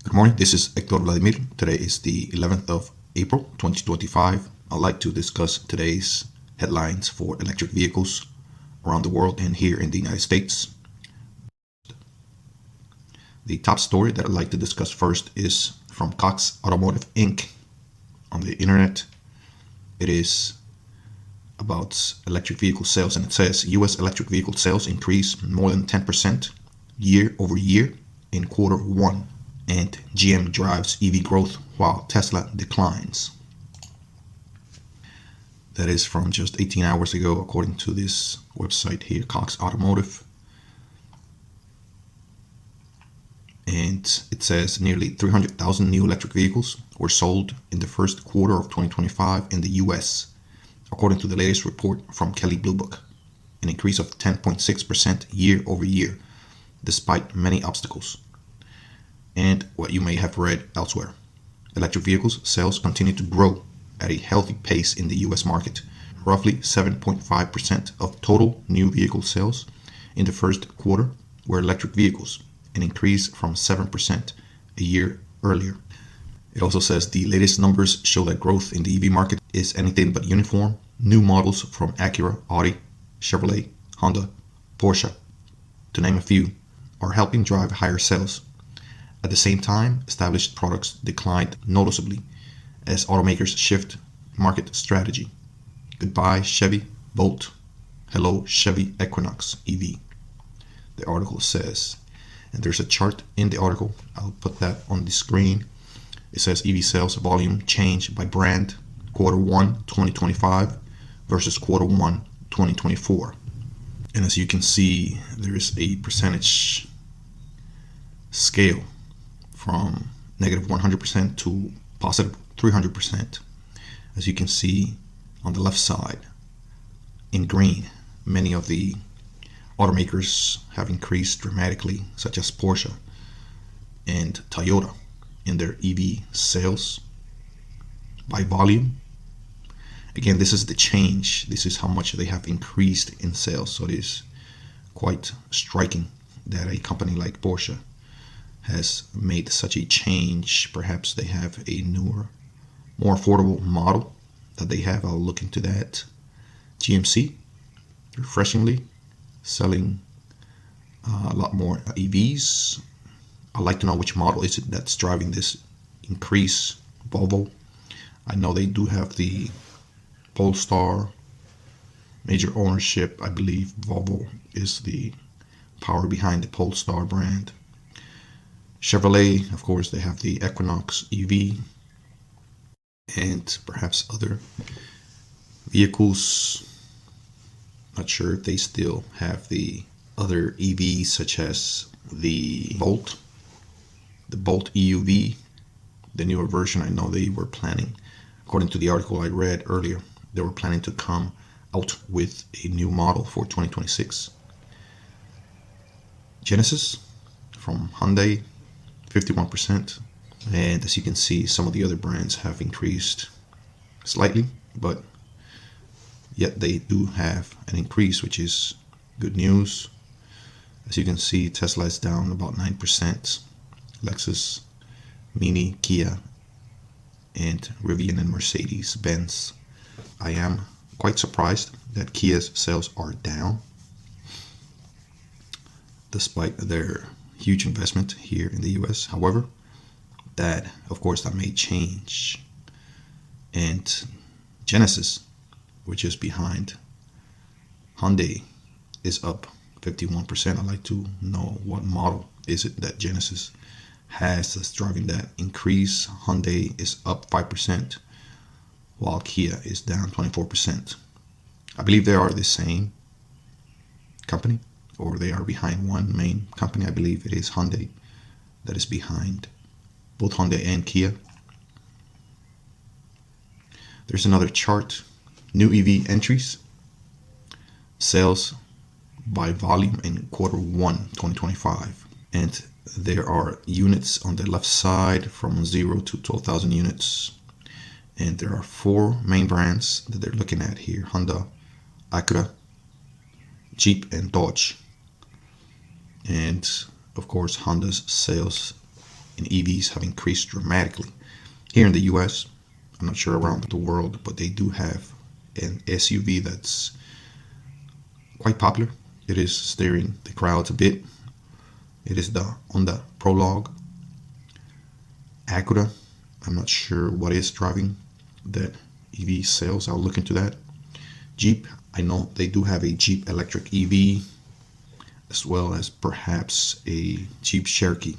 Good morning, this is Hector Vladimir. Today is the 11th of April 2025. I'd like to discuss today's headlines for electric vehicles around the world and here in the United States. The top story that I'd like to discuss first is from Cox Automotive Inc. on the internet. It is about electric vehicle sales, and it says U.S. electric vehicle sales increased more than 10% year over year in quarter one. And GM drives EV growth while Tesla declines. That is from just 18 hours ago, according to this website here, Cox Automotive. And it says nearly 300,000 new electric vehicles were sold in the first quarter of 2025 in the US, according to the latest report from Kelley Blue Book, an increase of 10.6% year over year, despite many obstacles. And what you may have read elsewhere. Electric vehicles sales continue to grow at a healthy pace in the US market, roughly 7.5% of total new vehicle sales in the first quarter were electric vehicles, an increase from 7% a year earlier. It also says the latest numbers show that growth in the EV market is anything but uniform. New models from Acura, Audi, Chevrolet, Honda, Porsche, to name a few, are helping drive higher sales. At the same time, established products declined noticeably as automakers shift market strategy. Goodbye Chevy Bolt. Hello Chevy Equinox EV. The article says, and there's a chart in the article. I'll put that on the screen. It says EV sales volume change by brand, quarter one 2025 versus quarter one 2024. And as you can see, there is a percentage scale from negative 100% to positive 300%. As you can see on the left side in green, many of the automakers have increased dramatically, such as Porsche and Toyota, in their EV sales by volume. Again, this is the change. This is how much they have increased in sales. So it is quite striking that a company like Porsche has made such a change. Perhaps they have a newer, more affordable model that they have. I'll look into that. GMC, refreshingly, selling a lot more EVs. I'd like to know which model is it that's driving this increase. Volvo, I know they do have the Polestar, major ownership. I believe Volvo is the power behind the Polestar brand. Chevrolet, of course, they have the Equinox EV, and perhaps other vehicles. Not sure if they still have the other EVs, such as the Bolt EUV, the newer version. I know they were planning, according to the article I read earlier, they were planning to come out with a new model for 2026. Genesis from Hyundai, 51%. And as you can see, some of the other brands have increased slightly, but yet they do have an increase, which is good news. As you can see, Tesla is down about 9%. Lexus, Mini, Kia, and Rivian and Mercedes-Benz. I am quite surprised that Kia's sales are down, despite their huge investment here in the US. However, that, of course, that may change. And Genesis, which is behind Hyundai, is up 51%. I'd like to know what model is it that Genesis has that's driving that increase. Hyundai is up 5%, while Kia is down 24%. I believe they are the same company, or they are behind one main company. I believe it is Hyundai that is behind both Hyundai and Kia. There's another chart. New EV entries, sales by volume in quarter one 2025. And there are units on the left side from 0 to 12,000 units. And there are four main brands that they're looking at here: Honda, Acura, Jeep, and Dodge. And of course, Honda's sales in EVs have increased dramatically. Here in the US, I'm not sure around the world, but they do have an SUV that's quite popular. It is steering the crowds a bit. It is the Honda Prologue. Acura, I'm not sure what is driving that EV sales. I'll look into that. Jeep, I know they do have a Jeep electric EV, as well as perhaps a Jeep Cherokee.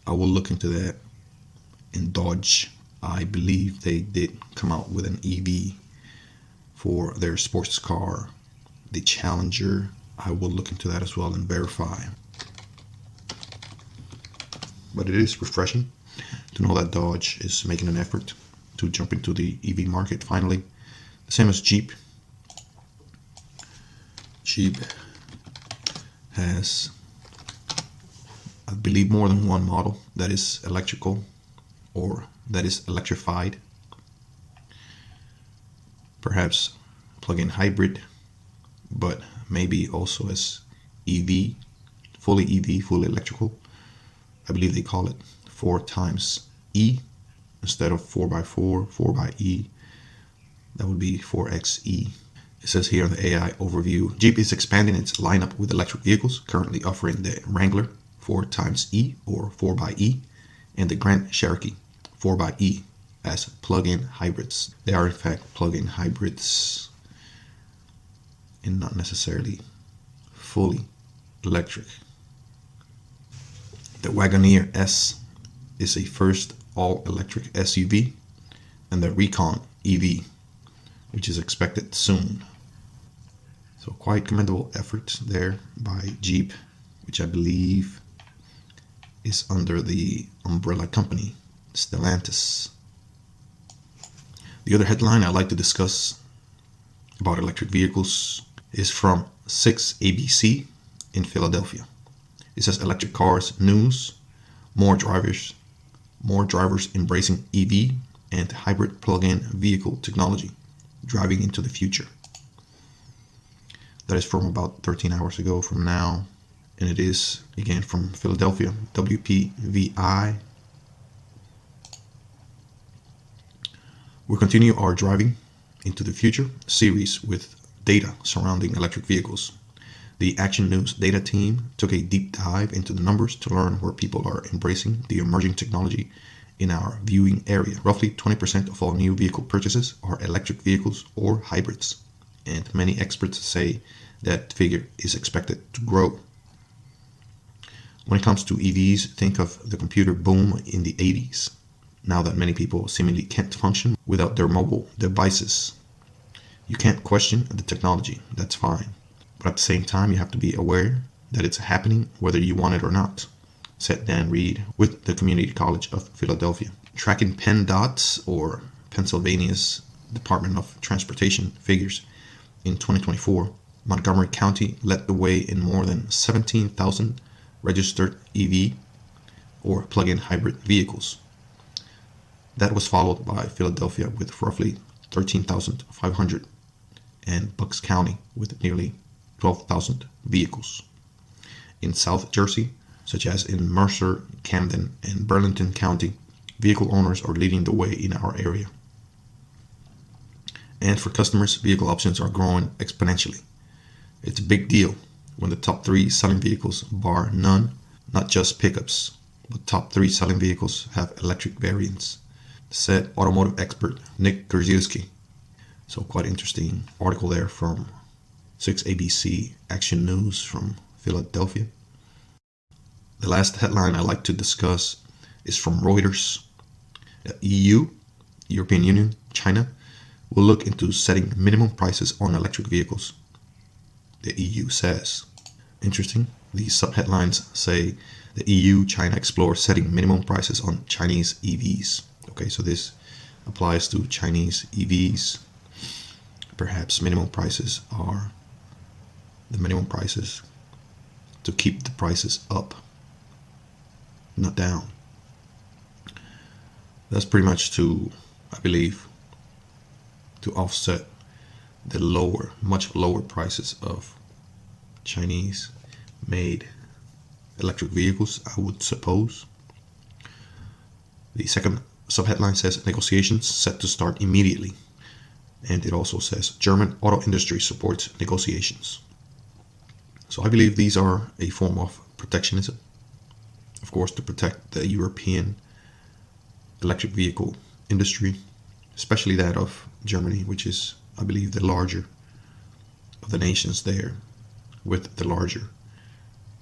I will look into that. And Dodge, I believe they did come out with an EV for their sports car, the Challenger. I will look into that as well and verify. But it is refreshing to know that Dodge is making an effort to jump into the EV market finally. The same as Jeep. Jeep has, I believe, more than one model that is electrical or that is electrified. Perhaps plug-in hybrid, but maybe also as EV, fully electrical. I believe they call it 4 times E instead of 4x4, 4xe. That would be 4xe. It says here in the AI overview, Jeep is expanding its lineup with electric vehicles, currently offering the Wrangler 4 times E or 4xe and the Grand Cherokee 4xe as plug-in hybrids. They are in fact plug-in hybrids and not necessarily fully electric. The Wagoneer S is a first all-electric SUV, and the Recon EV, which is expected soon. So quite commendable effort there by Jeep, which I believe is under the umbrella company Stellantis. The other headline I'd like to discuss about electric vehicles is from 6ABC in Philadelphia. It says electric cars news, more drivers embracing EV and hybrid plug-in vehicle technology, driving into the future. That is from about 13 hours ago from now, and it is again from Philadelphia, WPVI. We'll continue our Driving into the Future series with data surrounding electric vehicles. The Action News data team took a deep dive into the numbers to learn where people are embracing the emerging technology in our viewing area. Roughly 20% of all new vehicle purchases are electric vehicles or hybrids, and many experts say that figure is expected to grow. When it comes to EVs, think of the computer boom in the 80s. Now that many people seemingly can't function without their mobile devices. You can't question the technology, that's fine. But at the same time, you have to be aware that it's happening whether you want it or not, said Dan Reed with the Community College of Philadelphia. Tracking PennDOT's or Pennsylvania's Department of Transportation figures, in 2024, Montgomery County led the way in more than 17,000 registered EV or plug-in hybrid vehicles. That was followed by Philadelphia with roughly 13,500 and Bucks County with nearly 12,000 vehicles. In South Jersey, such as in Mercer, Camden, and Burlington County, vehicle owners are leading the way in our area. And for customers, vehicle options are growing exponentially. It's a big deal when the top 3 selling vehicles, bar none, not just pickups, but top 3 selling vehicles have electric variants, said automotive expert Nick Grzewski. So quite interesting article there from 6ABC Action News from Philadelphia. The last headline I'd like to discuss is from Reuters. The EU, European Union, China, will look into setting minimum prices on electric vehicles, the EU says. Interesting. These subheadlines say the EU, China explore setting minimum prices on Chinese EVs. Okay, so this applies to Chinese EVs. Perhaps minimum prices are the minimum prices to keep the prices up, not down. That's pretty much to, I believe, to offset the much lower prices of Chinese-made electric vehicles, I would suppose. The second subheadline says negotiations set to start immediately. And it also says German auto industry supports negotiations. So I believe these are a form of protectionism, of course, to protect the European electric vehicle industry, especially that of Germany, which is, I believe, the larger of the nations there, with the larger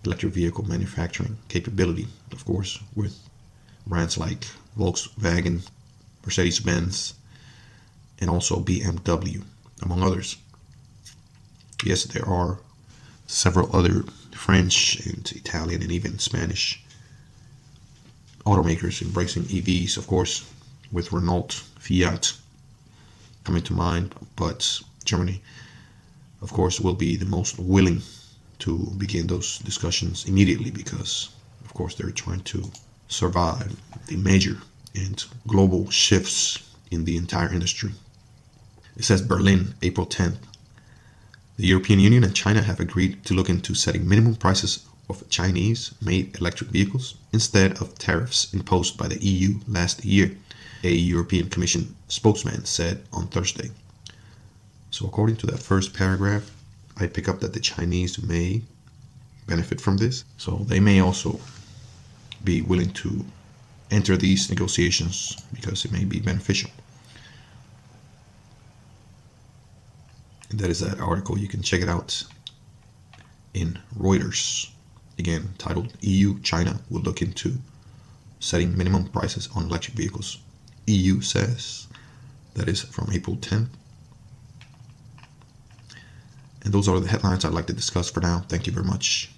electric vehicle manufacturing capability, of course, with brands like Volkswagen, Mercedes-Benz, and also BMW, among others. Yes, there are several other French and Italian and even Spanish automakers embracing EVs, of course, with Renault, Fiat coming to mind, but Germany, of course, will be the most willing to begin those discussions immediately because, of course, they're trying to survive the major and global shifts in the entire industry. It says Berlin, April 10th. The European Union and China have agreed to look into setting minimum prices of Chinese-made electric vehicles instead of tariffs imposed by the EU last year, a European Commission spokesman said on Thursday. So according to that first paragraph, I pick up that the Chinese may benefit from this. So they may also be willing to enter these negotiations because it may be beneficial. And that is that article. You can check it out in Reuters. Again, titled EU, China will look into setting minimum prices on electric vehicles. EU says. That is from April 10th. And those are the headlines I'd like to discuss for now. Thank you very much.